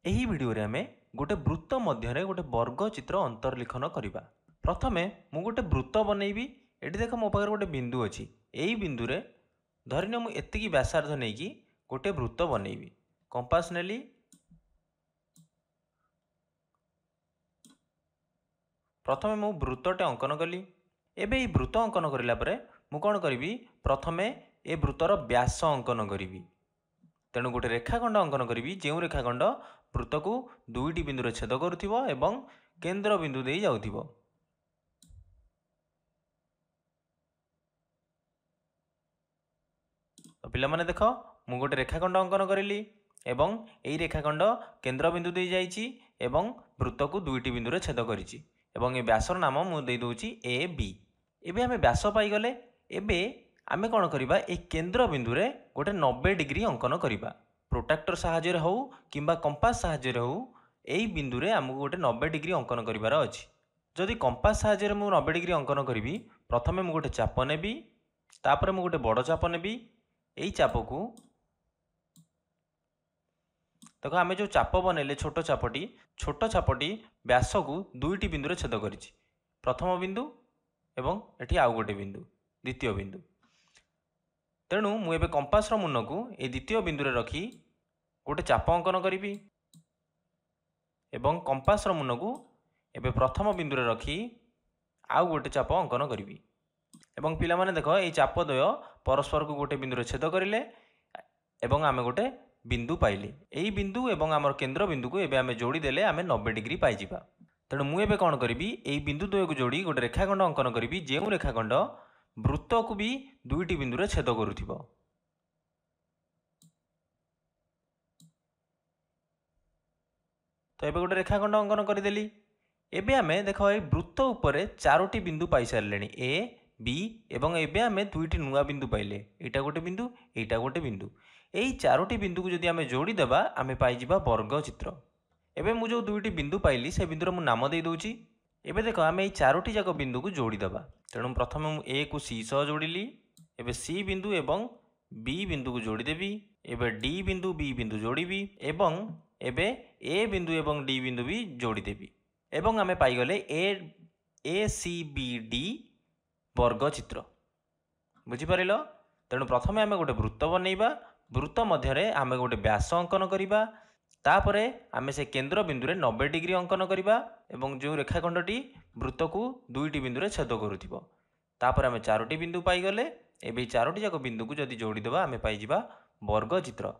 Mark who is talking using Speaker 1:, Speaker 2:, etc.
Speaker 1: ଏହି ଭିडिଓରେ ଆମେ गोटे वृत्त मध्य गोटे वर्ग चित्र अंतर्लिखन करवा। प्रथमे मु गोटे वृत्त बनैबी। एटी देख मो पाखे गोटे बिंदु अच्छी। यही बिंदु रे धरिन मु एतिकी व्यासार्ध नहीं गोटे वृत्त बनैबी। कंपास नेली, प्रथमे मु वृत्तटे अंकन कली। एबे ई वृत्त अंकन करिला परे मु कौन करी, प्रथमे ए वृत्तर व्यास अंकन करी। तेणु गोटे रेखाखंड अंकन करी जो रेखाखंड वृत्त को दुईटी बिंदु छेद करुथिबो एवं केंद्र बिंदु दे जाउथिबो। तो पिला माने देख मु गोटे रेखाखंड अंकन करिली एवं एई रेखाखंड केंद्र बिंदु दे जाइछि एवं वृत्त को दुईटी बिंदु छेद करिछि एवं ए व्यासर नाम मु दे दोछि ए बी। एबे हमें व्यास पाई गले। एबे आमे कौन करिबा, ए केंद्र बिंदु रे गोटे 90 डिग्री अंकन करिबा। प्रोट्राक्टर साहाय्य रे हो किंबा कंपास साहाय्य रे हो एई बिंदु रे हमकु गोटे 90 डिग्री अंकन करिवार अछि। जदि कंपास साहाय्य रे मु 90 डिग्री अंकन करिवि, प्रथमे मु गोटे चाप नेबी, तापर मु गोटे बड़ चाप नेबी। एई चाप को देखो आमे जो चाप बनेले छोट चापटी व्यास को दुईटी बिंदु रे छेद करिछि। प्रथम बिंदु एवं एठी आउ गोटे बिंदु, द्वितीय बिंदु। तेणु मुझे कंपास मुन को ये द्वितीय बिंदु रे रखी गोटे चाप अंकन करी एवं कंपास मुन को एबे प्रथम बिंदु रे रखी आउ गोटे चाप अंकन करी। एवं पिला माने देखो ये चाप द्वय परस्पर को गोटे बिंदु रे छेद करिले एवं आमे गोटे बिंदु पाइले। यही बिंदु एवं आमर केंद्र बिंदु को एबे आमे जोड़ी देले आमे 90 डिग्री पाई जिबा। तेणु मु एबे कौन करी, यही बिंदु द्वय को जोड़ी गोटे रेखाखंड अंकन करी जो रेखाखंड वृत्त को भी दुईटी बिंदु रे छेद करुथिबो। तो एबे गोटे रेखाखंड अंकन करदेली। एबे आमे देखो ए वृत्त उपरे चारोटी बिंदु पाई सारलेनी, ए बी एवं एबे आमे दुईटी नुआ बिंदु पाइले। एटा गोटे बिंदु, एटा गोटे बिंदु। एई चारोटी बिंदु को जदि आमे जोड़ी देबा आमे पाई जिबा वर्ग चित्र। एबे मु जो दुईटी बिंदु पाइली से बिंदुर मु नाम दे दोची। एबे देखो आमे एई चारोटी जाक बिंदु को जोड़ी देबा। तेणु प्रथमे मु ए को सी सह जोड़िली। एबे सी बिंदु एवं बी बिंदु को जोड़ी देबी। एबे डी बिंदु बी बिंदु जोड़ीबी एवं एबे ए बिंदु एवं डी बिंदु भी जोड़ी देबी। एवं आमे पाई गले ए सी बी डी वर्ग चित्र। बुझी पारिलो? तेणु प्रथमे आमे गोटे वृत्त बनैबा। वृत्त मध्य आमे गोटे व्यास अंकन करिबा। तापरे आमे से केंद्र बिंदु रे 90 डिग्री अंकन करिबा एवं जो रेखाखंडटी वृत्त को दुईटी बिंदु रे छेद करुथिबो। तापर आमे चारोटी बिंदु पाई गले। एबे चारोटी जाक बिंदु को जदि जोड़ी देबा आमे पाई जिबा वर्ग चित्र।